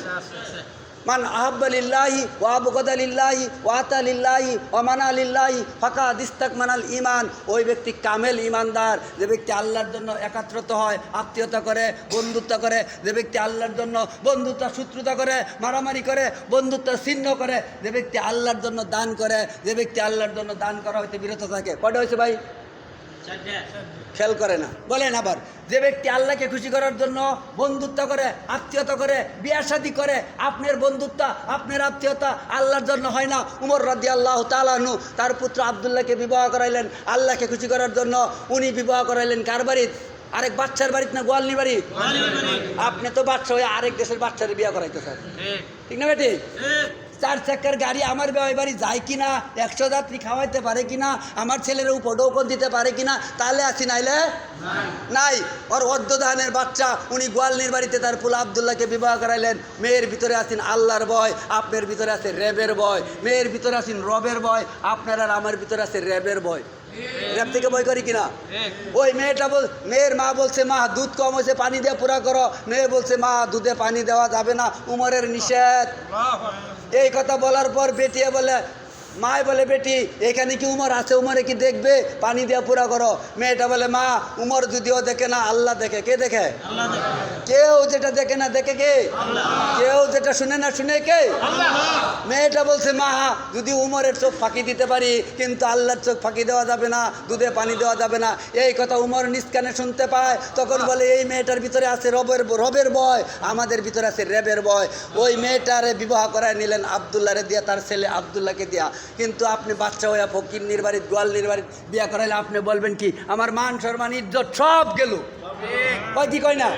মান আহাব্বা লিল্লাহি ওয়া আবগাদা লিল্লাহি ওয়া আতা লিল্লাহি ওয়া মানা লিল্লাহি ফাকাদ ইস্তাকমালাল ঈমান। ওই ব্যক্তি কামেল ঈমানদার, যে ব্যক্তি আল্লাহর জন্য একাত্রত হয়, আত্মীয়তা করে, বন্ধুত্ব করে। যে ব্যক্তি আল্লাহর জন্য বন্ধুত্ব শত্রুতা করে, মারামারি করে, বন্ধুত্ব ছিন্ন করে। যে ব্যক্তি আল্লাহর জন্য দান করে, যে ব্যক্তি আল্লাহর জন্য দান করা হইতে বিরত থাকে। কয়টা হয়েছে ভাই? খেয়াল করে না, বলেন আবার। যে ব্যক্তি আল্লাহকে খুশি করার জন্য বন্ধুত্ব করে, আত্মীয়তা করে, বিয়া শাদী করে। আপনার বন্ধুত্ব, আপনার আত্মীয়তা আল্লাহর জন্য হয় না। উমর রাদিয়াল্লাহু তাআলা আনহু তার পুত্র আব্দুল্লাহকে বিবাহ করাইলেন আল্লাহকে খুশি করার জন্য। উনি বিবাহ করাইলেন কার বাড়িতে? আরেক বাচ্চার বাড়িতে না গোয়ালনি বাড়ি? আপনি তো বাচ্চা হয়ে আরেক দেশের বাচ্চারে বিয়া করাইতেছেন, ঠিক না বেটি? 4 চাকার গাড়ি আমার বাড়ি যায় কিনা, 100 যাত্রী খাওয়াইতে পারে কিনা, আমার ছেলের উপর ডৌকন দিতে পারে কিনা, তাহলে আসি, নাইলে নাই। ওর অর্ধদানের বাচ্চা, উনি গোয়ালনির বাড়িতে তার পুলা আব্দুল্লাহকে বিবাহ করাইলেন। মেয়ের ভিতরে আছেন আল্লাহর ভয়, আপনার ভিতরে আছে র্যাবের ভয়। মেয়ের ভিতরে আছেন রবের ভয়, আপনার আর আমার ভিতরে আছে র্যাবের ভয়। র্যাব থেকে ভয় করি কিনা? ওই মেয়েটা মেয়ের মা বলছে, মা দুধ কম হয়েছে, পানি দিয়ে পুরা করো। মেয়ে বলছে, মা দুধে পানি দেওয়া যাবে না, উমরের নিষেধ। এই কথা বলার পর বেটিয়ে বলে, মায় বলে, বেটি এখানে কি উমর আছে? উমরে কি দেখবে? পানি দিয়ে পুরা করো। মেয়েটা বলে, মা উমর যদিও দেখে না, আল্লাহ দেখে। কে দেখে? কেউ যেটা দেখে না দেখে কে? কেউ যেটা শুনে না শুনে কে? মেয়েটা বলছে, মা যদি উমরের চোখ ফাঁকি দিতে পারি, কিন্তু আল্লাহর চোখ ফাঁকি দেওয়া যাবে না, দুধে পানি দেওয়া যাবে না। এই কথা উমর নিজ কানে শুনতে পায়। তখন বলে, এই মেয়েটার ভিতরে আছে রবের ভয়, আমাদের ভিতরে আছে র্যাবের ভয়। ওই মেয়েটারে বিবাহ করায় নিলেন আব্দুল্লাহরে দিয়া, তার ছেলে আব্দুল্লাহকে দিয়া। কিন্তু আপনি বাচ্চা হইয়া ফকিরনির বাড়ি, গোয়ালনির বাড়ি বিয়া করাইলে আপনি বলবেন কি? আমার মান সম্মান ইজ্জত সব গেল। কয় কি কয় না?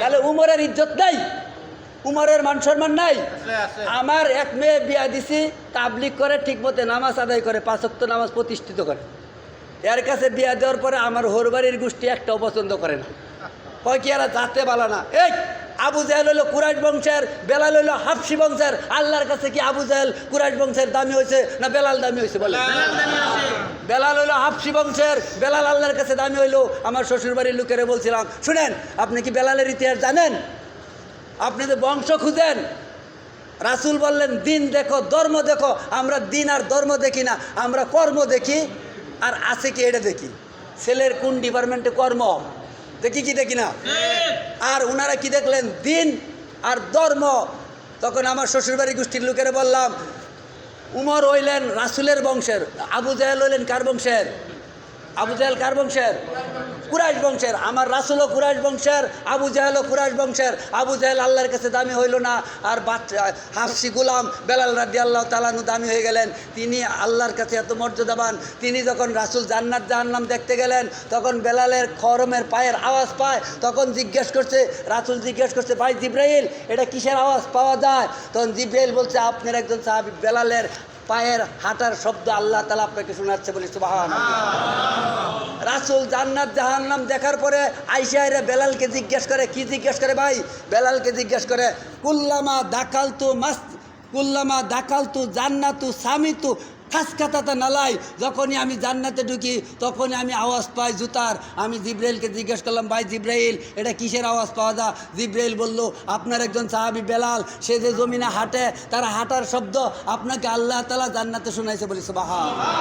তাহলে উমরের ইজ্জত নাই, উমরের মান সম্মান নাই। আমার এক মেয়ে বিয়া দিছি, তাবলিগ করে, ঠিক মতো নামাজ আদায় করে, 5 ওয়াক্ত নামাজ প্রতিষ্ঠিত করে। এর কাছে বিয়া দেওয়ার পরে আমার হোরবাড়ির গোষ্ঠী একটাও পছন্দ করে না। কয় কি এরা যাতে বালা না। এই আবু জাহেল হইল কুরাইশ বংশের, বেলাল হইল হাবশি বংশের। আল্লাহর কাছে কি আবু জাহেল কুরাইশ বংশের দামি হয়েছে না বেলাল দামি হয়েছে? বলে বেলাল হইল হাবশি বংশের, বেলাল আল্লাহর কাছে দামি হইল। আমার শ্বশুরবাড়ির লোকেরে বলছিলাম, শুনেন আপনি কি বেলালের ইতিহাস জানেন? আপনি তো বংশ খুঁজেন। রাসূল বললেন, দিন দেখো, ধর্ম দেখো। আমরা দিন আর ধর্ম দেখি না, আমরা কর্ম দেখি। আর আছে কি এটা দেখি। ছেলের কোন ডিপার্টমেন্টে কর্ম দেখি কি দেখি না। আর ওনারা কি দেখলেন? দিন আর ধর্ম। তখন আমার শ্বশুরবাড়ি গোষ্ঠীর লোকেরা বললাম, উমর হইলেন রাসূলের বংশের, আবু জাহেল হইলেন কার বংশের? আবু জাহেল কার বংশের? কুরাইশ বংশের। আমার রাসূলও কুরাইশ বংশের, আবু জাহেলও কুরাইশ বংশের। আবু জাহেল আল্লাহর কাছে দামি হইল না, আর বাচ্চা হাফসি গুলাম বেলাল রাদিয়াল্লাহু তাআলা আনহু দামি হয়ে গেলেন। তিনি আল্লাহর কাছে এত মর্যাদাবান। তিনি যখন রাসূল জান্নাত জাহান্নাম দেখতে গেলেন, তখন বেলালের খরমের পায়ের আওয়াজ পায়। তখন জিজ্ঞেস করছে, রাসূল জিজ্ঞেস করছে, ভাই জিব্রাইল, এটা কিসের আওয়াজ পাওয়া যায়? তখন জিব্রাইল বলছে, আপনার একজন সাহাবী বেলালের পায়ের হাঁটার শব্দ আল্লাহ তাআলা আপনাকে শোনাচ্ছে। বলি সুবহানাল্লাহ। রাসূল জান্নাত জাহান্নাম দেখার পরে আয়েশা এরা বেলালকে জিজ্ঞেস করে, কি জিজ্ঞেস করে ভাই? বেলালকে জিজ্ঞেস করে, কুল্লামা দাকালতু জান্নাতু সামিতু খাসকাতাতা নালাই। যখনই আমি জান্নাতে ঢুকি তখনই আমি আওয়াজ পাই জুতার। আমি জিব্রাইলকে জিজ্ঞেস করলাম, ভাই জিব্রাইল, এটা কিসের আওয়াজ পাওয়া যায়? জিব্রাইল বলল, আপনার একজন সাহাবী বেলাল, সে যে জমিনে হাঁটে, তার হাঁটার শব্দ আপনাকে আল্লাহ তাআলা জান্নাতে শোনাইছে। বলি সুবহানাল্লাহ।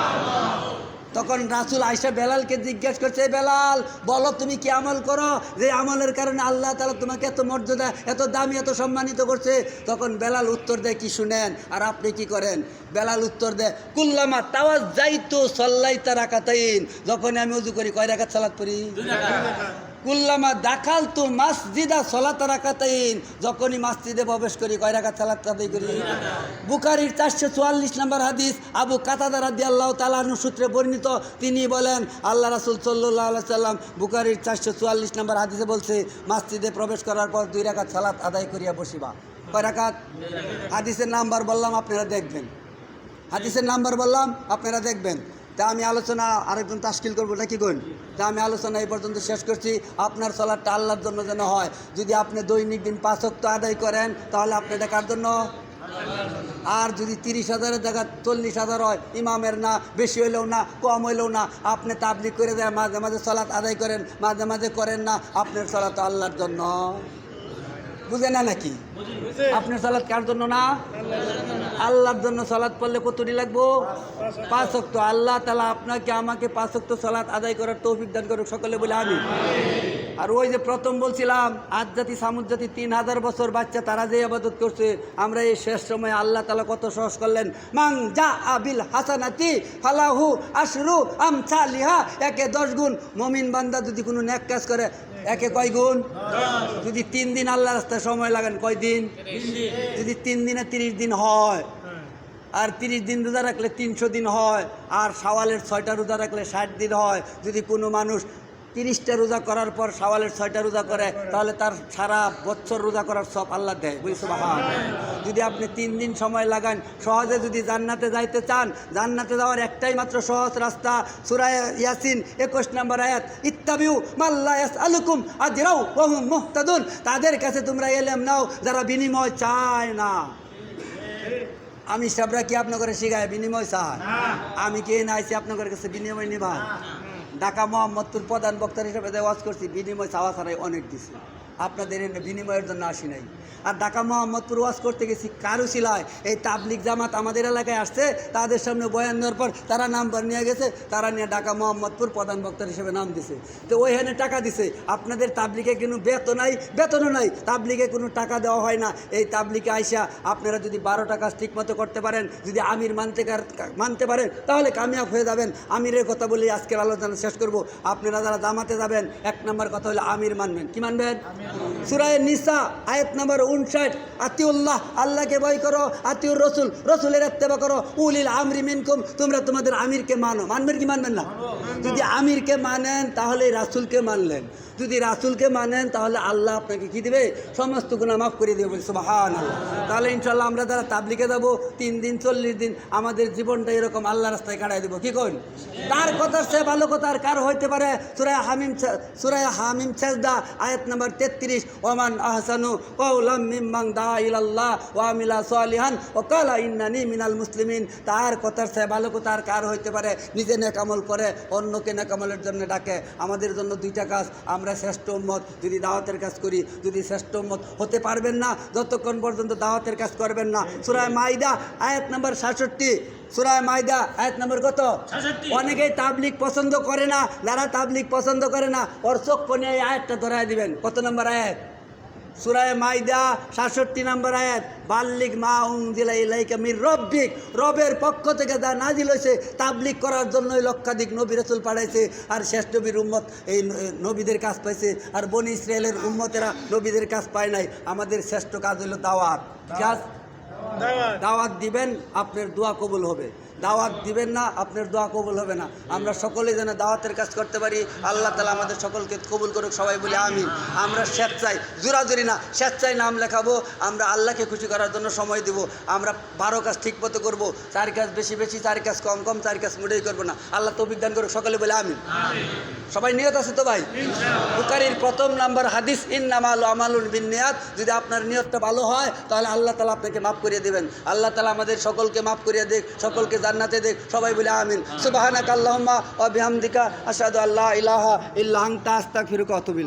তখন রাসূল আয়েশা বেলালকে জিজ্ঞেস করছে, বেলাল বলো তুমি কি আমল করো যে আমলের কারণে আল্লাহ তাআলা তোমাকে এত মর্যাদা, এত দামি, এত সম্মানিত করছে? তখন বেলাল উত্তর দেয়, কি শুনেন আর আপনি কি করেন? বেলাল উত্তর দেয়, কুল্লামা তাওয়াজ্জাইতু সাল্লাইতা রাকাতাইন। যখন আমি ওযু করি কয় রাকাত সালাত পড়ি? 2 রাকাত। কুল্লামা দাখালতু মাসজিদা সালাতা রাকাতাইন। যখনই মসজিদে প্রবেশ করি কয় রাকাত সালাত আদায় করি? বুখারীর 444 নম্বর হাদিস, আবু কাতাদা রাদিয়াল্লাহু তাআলা আনহু সূত্রে বর্ণিত। তিনি বলেন, আল্লাহ রাসূল সাল্লাল্লাহু আলাইহি সাল্লাম বুখারীর 444 নম্বর হাদিসে বলছে, মসজিদে প্রবেশ করার পর 2 রাকাত সালাত আদায় করিয়া বসিবা। কয় রাকাত? হাদিসের নাম্বার বললাম, আপনারা দেখবেন। হাদিসের নাম্বার বললাম, আপনারা দেখবেন। তা আমি আলোচনা আরেকজন তাশকিল করবো নাকি কোন? তা আমি আলোচনা এই পর্যন্ত শেষ করছি। আপনার সালাতটা আল্লাহর জন্য যেন হয়। যদি আপনি দৈনিক দিন 5 ওয়াক্ত আদায় করেন, তাহলে আপনি এটা কার জন্য? আর যদি 30,000-এর জায়গা 40,000 হয়, ইমামের না, বেশি হইলেও না, কম হইলেও না, আপনি তাবলিগ করে দেয়, মাঝে মাঝে সালাত আদায় করেন, মাঝে মাঝে করেন না, আপনার সালাত আল্লাহর জন্য। বুঝে না নাকি? আপনার সালাত কার জন্য না? আল্লাহর জন্য। সালাত পড়লে কতটি লাগবো? 5 ওয়াক্ত। আল্লাহ তাআলা আপনাকে আমাকে 5 ওয়াক্ত সালাত আদায় করার তৌফিক দান করুক, সকলে বলে আমিন। আর ওই যে প্রথম বলছিলাম আদ জাতি সামুদ জাতি 3000 বছর বাচ্চা তারা যে ইবাদত করছে, আমরা এই শেষ সময় আল্লাহ তাআলা কত সহজ করলেন। মান জা আবিল হাসানাতি ফালাহু আশরু আমসালিহা, একে 10 গুণ। মুমিন বান্দা যদি কোনো নেক কাজ করে একে কয় গুণ? যদি 3 দিন আল্লাহ রাস্তায় সময় লাগান, কয় দিন? যদি 3 দিনে 30 দিন হয়, আর 30 দিন রোজা রাখলে 300 দিন হয়, আর শাওয়ালের 6টা রোজা রাখলে 60 দিন হয়। যদি কোনো মানুষ 30টা রোজা করার পর শাওয়ালের 6টা রোজা করে, তাহলে তার সারা বছর রোজা করার সব আল্লাহ দেয়। বুঝছো বাবা? যদি আপনি 3 দিন সময় লাগান, সহজে যদি জান্নাতে যাইতে চান, জান্নাতে যাওয়ার একটাই মাত্র সহজ রাস্তা, সূরা ইয়াসিন 21 নম্বর আয়াত, ইত্তাবিউ মাল্লা ইয়াসআলুকুম আজরাও ওয়া হুম মুহতাদুন। তাদের কাছে তোমরা ইলম নাও যারা বিনিময় চায় না। আমি সাবরা কি আপনাদের শিখায় বিনিময় চায়? আমি কে না আইছি আপনাদের কাছে বিনিময় নিবা? ঢাকা মোহাম্মদপুর প্রধান বক্তার হিসেবে যে ওয়াজ করছি, বিনিময় চাওয়া ছাড়াই অনেক দিছি, আপনাদের এনে বিনিময়ের জন্য আসি নাই। আর ঢাকা মোহাম্মদপুর ওয়াজ করতে গেছি কারু ছিলায়, এই তাবলিগ জামাত আমাদের এলাকায় আসছে, তাদের সামনে বয়ান দেওয়ার পর তারা নাম্বার নিয়ে গেছে, তারা নিয়ে ঢাকা মোহাম্মদপুর প্রধান বক্তার হিসেবে নাম দিছে। তো ওইখানে টাকা দিছে। আপনাদের তাবলিগে কোনো বেতনও নাই, তাবলিগে কোনো টাকা দেওয়া হয় না। এই তাবলিগে আইসা আপনারা যদি 12টা কাজ ঠিক মতো করতে পারেন, যদি আমির মানতে পারেন, তাহলে কামিয়াব হয়ে যাবেন। আমিরের কথা বলি আজকের আলোচনা শেষ করব। আপনারা যারা জামাতে যাবেন, 1 নম্বর কথা হলো আমির মানবেন। কি মানবেন? সূরা নিসা আয়াত নম্বর 59, আতিউল্লাহ, আল্লাহকে ভয় করো, আতিউর রসুল, রসুলের ইত্তেবা করো, উলিল আমরি মিনকুম, তোমরা তোমাদের আমিরকে মানো। মানবেন কি মানবেন না? যদি আমিরকে মানেন তাহলে রাসূলকে মানলেন, যদি রাসূলকে মানেন তাহলে আল্লাহ আপনাকে কি দিবে? সমস্ত গুনাহ মাফ করে দেবে। সুবহানাল্লাহ। তাহলে ইনশাআল্লাহ আমরা যারা তাবলিগে যাব 3 দিন 40 দিন আমাদের জীবনটা এরকম আল্লাহ রাস্তায় কাটাই দেব। কি কোন? তার কথার চেয়ে ভালো কথা আর কার হইতে পারে? সূরা হামিম সাজদা আয়াত নম্বর 33, ওমান আহসানু কওলাম মিম্মান দা ইলাল্লাহ ওয়া আমিলা সালিহান ওয়া ক্বালা ইন্নানি মিনাল মুসলিমিন। তার কথার চেয়ে ভালো কথা আর কার হইতে পারে? নিজে নেক আমল করে অন্যকে নেক আমলের জন্য ডাকে। আমাদের জন্য 2টা কাজ। আমরা শ্রেষ্ঠ উম্মত যদি দাওয়াতের কাজ করি, যদি শ্রেষ্ঠ উম্মত হতে পারবেন না যতক্ষণ পর্যন্ত দাওয়াতের কাজ করবেন না। সূরা মাইদা আয়াত নম্বর 66, সূরা মাইদা আয়াত নম্বর কত? 66। অনেকেই তাবলিগ পছন্দ করে না, যারা তাবলিগ পছন্দ করে না ওর চোখ কোণে এই আয়াতটা ধরায় দিবেন। কত নম্বর আয়াত? সূরা মাইদা 66 নম্বর আয়াত, বাল্লিগ মা উনজিলা ইলাইকা মির রব্বিক, রবের পক্ষ থেকে যা নাজিল হয়েছে তাবলিগ করার জন্যই লক্ষাধিক নবী রাসূল পাঠাইছে। আর শেষ নবীর উম্মত এই নবীদের কাজ পাইছে, আর বনি ইসরায়েলের উম্মতেরা নবীদের কাজ পায় নাই। আমাদের শ্রেষ্ঠ কাজ হলো দাওয়াত। কাজ দাওয়াত দিবেন, আপনার দোয়া কবুল হবে। দাওয়াত দিবেন না, আপনার দোয়া কবুল হবে না। আমরা সকলে যেন দাওয়াতের কাজ করতে পারি। আল্লাহ তাআলা আমাদের সকলকে কবুল করুক, সবাই বলি আমিন। আমরা স্বেচ্ছায়, জোরাজুরি না, স্বেচ্ছায় নাম লেখাবো। আমরা আল্লাহকে খুশি করার জন্য সময় দেব। আমরা 12 কাজ ঠিক মতো করবো, 4 কাজ বেশি, 4 কাজ কম, 4 কাজ মোটেই করবো না। আল্লাহ তৌফিক দান করুক, সকলে বলে আমিন। সবাই নিয়ত আছে তো ভাই? বুখারীর 1 নম্বর হাদিস, ইন্নামাল আমালুন বিন্নিয়াত। যদি আপনার নিয়তটা ভালো হয় তাহলে আল্লাহ তাআলা আপনাকে মাফ করিয়ে দেবেন। আল্লাহ তাআলা আমাদের সকলকে মাফ করিয়ে দেখ, সকলকে জান্নাতে দেখ, সবাই বলে আমিন। সুবহানাকা আল্লাহুম্মা ওয়া বিহামদিকা আশহাদু আল্লা ইলাহা ইল্লা আনতা আস্তাগফিরুকা ওয়া আতুবু ইলাইক।